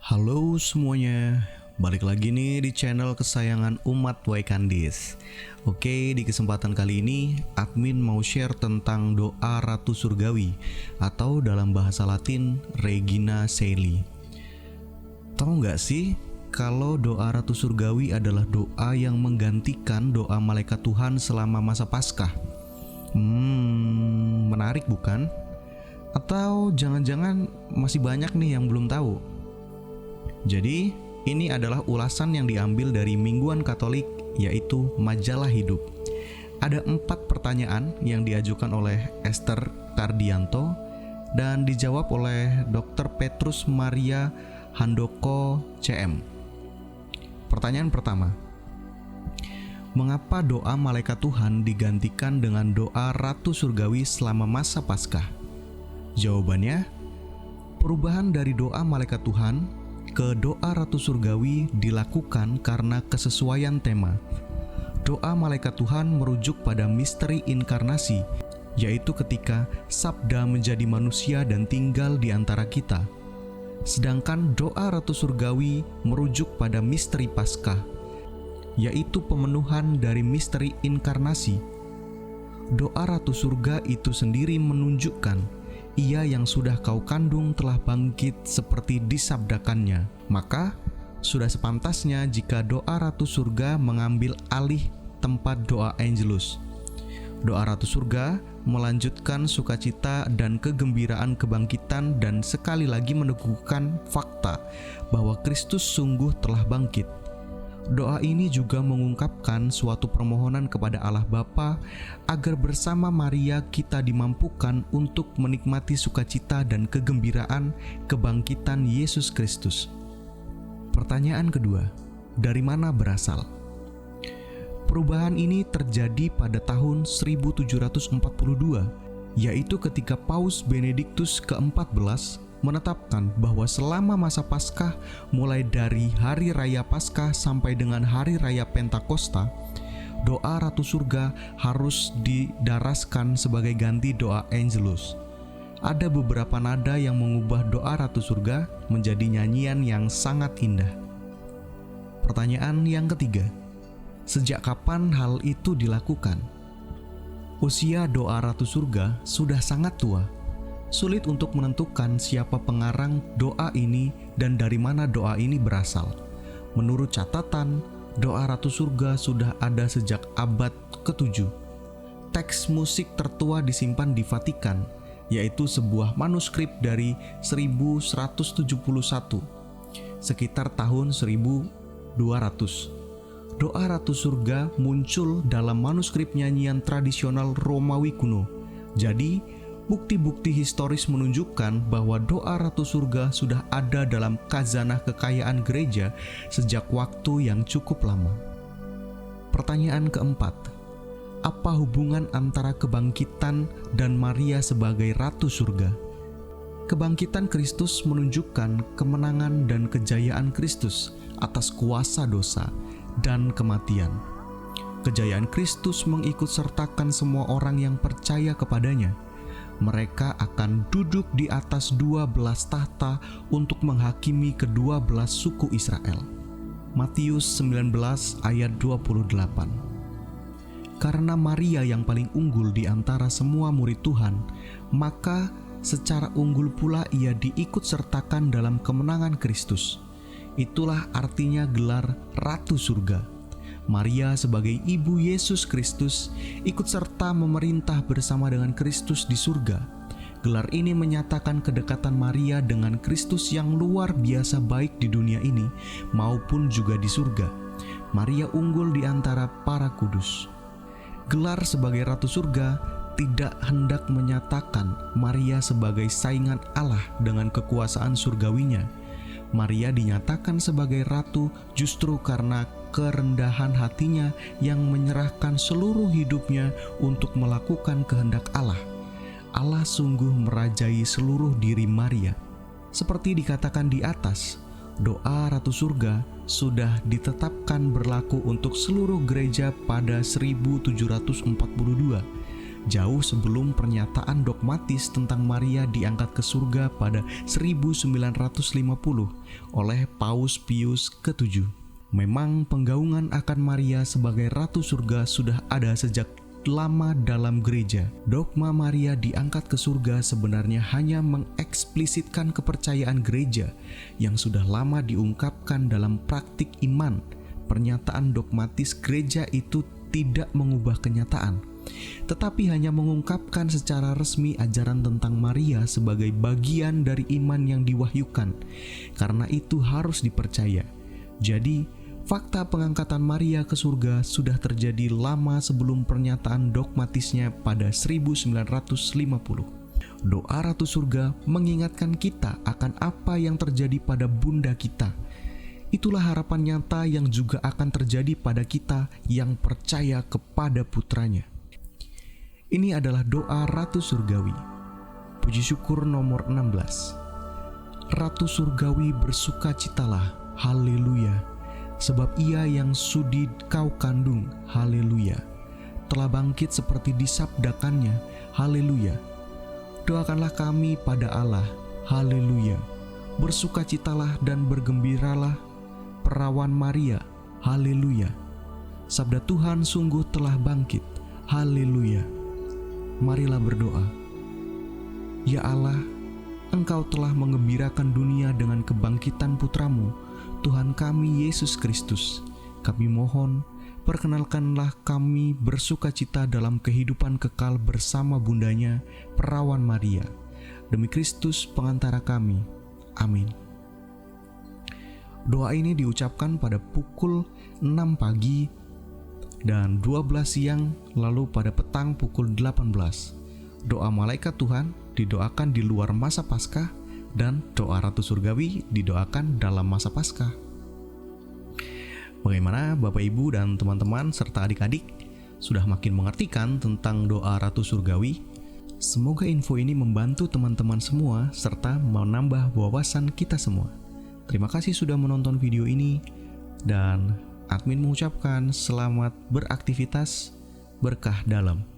Halo semuanya, balik lagi nih di channel kesayangan umat Waikandis. Oke, di kesempatan kali ini admin mau share tentang doa Ratu Surgawi atau dalam bahasa Latin Regina Caeli. Tahu nggak sih kalau doa Ratu Surgawi adalah doa yang menggantikan doa malaikat Tuhan selama masa Paskah? Menarik bukan? Atau jangan-jangan masih banyak nih yang belum tahu? Jadi, ini adalah ulasan yang diambil dari Mingguan Katolik, yaitu Majalah Hidup. Ada 4 pertanyaan yang diajukan oleh Esther Kardianto dan dijawab oleh Dr. Petrus Maria Handoko CM. Pertanyaan pertama, mengapa doa malaikat Tuhan digantikan dengan doa Ratu Surgawi selama masa Paskah? Jawabannya, perubahan dari doa malaikat Tuhan ke doa Ratu Surgawi dilakukan karena kesesuaian tema. Doa malaikat Tuhan merujuk pada misteri inkarnasi, yaitu ketika Sabda menjadi manusia dan tinggal di antara kita. Sedangkan doa Ratu Surgawi merujuk pada misteri Paskah, yaitu pemenuhan dari misteri inkarnasi. Doa Ratu Surga itu sendiri menunjukkan Ia yang sudah kau kandung telah bangkit seperti disabdakannya. Maka sudah sepantasnya jika doa Ratu Surga mengambil alih tempat doa Angelus. Doa Ratu Surga melanjutkan sukacita dan kegembiraan kebangkitan dan sekali lagi meneguhkan fakta bahwa Kristus sungguh telah bangkit. Doa ini juga mengungkapkan suatu permohonan kepada Allah Bapa agar bersama Maria kita dimampukan untuk menikmati sukacita dan kegembiraan kebangkitan Yesus Kristus. Pertanyaan kedua, dari mana berasal? Perubahan ini terjadi pada tahun 1742, yaitu ketika Paus Benediktus ke-14 menetapkan bahwa selama masa Paskah, mulai dari hari raya Paskah sampai dengan hari raya Pentakosta, doa Ratu Surga harus didaraskan sebagai ganti doa Angelus. Ada beberapa nada yang mengubah doa Ratu Surga menjadi nyanyian yang sangat indah. Pertanyaan yang ketiga, sejak kapan hal itu dilakukan? Usia doa Ratu Surga sudah sangat tua. Sulit untuk menentukan siapa pengarang doa ini dan dari mana doa ini berasal. Menurut catatan, doa Ratu Surga sudah ada sejak abad ke-7. Teks musik tertua disimpan di Vatikan, yaitu sebuah manuskrip dari 1171, sekitar tahun 1200. Doa Ratu Surga muncul dalam manuskrip nyanyian tradisional Romawi kuno. Jadi, bukti-bukti historis menunjukkan bahwa doa Ratu Surga sudah ada dalam khazanah kekayaan gereja sejak waktu yang cukup lama. Pertanyaan keempat, apa hubungan antara kebangkitan dan Maria sebagai Ratu Surga? Kebangkitan Kristus menunjukkan kemenangan dan kejayaan Kristus atas kuasa dosa dan kematian. Kejayaan Kristus mengikut sertakan semua orang yang percaya kepadanya. Mereka akan duduk di atas 12 tahta untuk menghakimi kedua belas suku Israel. Matius 19 ayat 28. Karena Maria yang paling unggul di antara semua murid Tuhan, maka secara unggul pula ia diikut sertakan dalam kemenangan Kristus. Itulah artinya gelar Ratu Surga. Maria sebagai ibu Yesus Kristus ikut serta memerintah bersama dengan Kristus di surga. Gelar ini menyatakan kedekatan Maria dengan Kristus yang luar biasa baik di dunia ini maupun juga di surga. Maria unggul di antara para kudus. Gelar sebagai Ratu Surga tidak hendak menyatakan Maria sebagai saingan Allah dengan kekuasaan surgawinya. Maria dinyatakan sebagai ratu justru karena kerendahan hatinya yang menyerahkan seluruh hidupnya untuk melakukan kehendak Allah. Allah sungguh merajai seluruh diri Maria. Seperti dikatakan di atas, doa Ratu Surga sudah ditetapkan berlaku untuk seluruh gereja pada 1742. jauh sebelum pernyataan dogmatis tentang Maria diangkat ke surga pada 1950 oleh Paus Pius ke-7. Memang penggaungan akan Maria sebagai Ratu Surga sudah ada sejak lama dalam gereja. Dogma Maria diangkat ke surga sebenarnya hanya mengeksplisitkan kepercayaan gereja yang sudah lama diungkapkan dalam praktik iman. Pernyataan dogmatis gereja itu tidak mengubah kenyataan, tetapi hanya mengungkapkan secara resmi ajaran tentang Maria sebagai bagian dari iman yang diwahyukan. Karena itu harus dipercaya. Jadi, fakta pengangkatan Maria ke surga sudah terjadi lama sebelum pernyataan dogmatisnya pada 1950. Doa Ratu Surga mengingatkan kita akan apa yang terjadi pada bunda kita. Itulah harapan nyata yang juga akan terjadi pada kita yang percaya kepada putranya. Ini adalah doa Ratu Surgawi. Puji syukur nomor 16. Ratu Surgawi bersukacitalah, haleluya, sebab ia yang sudi kau kandung, haleluya, telah bangkit seperti disabdakannya, haleluya. Doakanlah kami pada Allah, haleluya. Bersukacitalah dan bergembiralah, perawan Maria, haleluya. Sabda Tuhan sungguh telah bangkit, haleluya. Marilah berdoa. Ya Allah, Engkau telah menggembirakan dunia dengan kebangkitan putramu, Tuhan kami Yesus Kristus. Kami mohon, perkenalkanlah kami bersukacita dalam kehidupan kekal bersama bundanya, perawan Maria. Demi Kristus pengantara kami. Amin. Doa ini diucapkan pada pukul 6 pagi dan 12 siang, lalu pada petang pukul 18. Doa malaikat Tuhan didoakan di luar masa Paskah, dan doa Ratu Surgawi didoakan dalam masa Paskah. Bagaimana Bapak Ibu dan teman-teman serta adik-adik sudah makin mengertikan tentang doa Ratu Surgawi? Semoga info ini membantu teman-teman semua serta menambah wawasan kita semua. Terima kasih sudah menonton video ini, dan admin mengucapkan selamat beraktivitas, berkah dalam.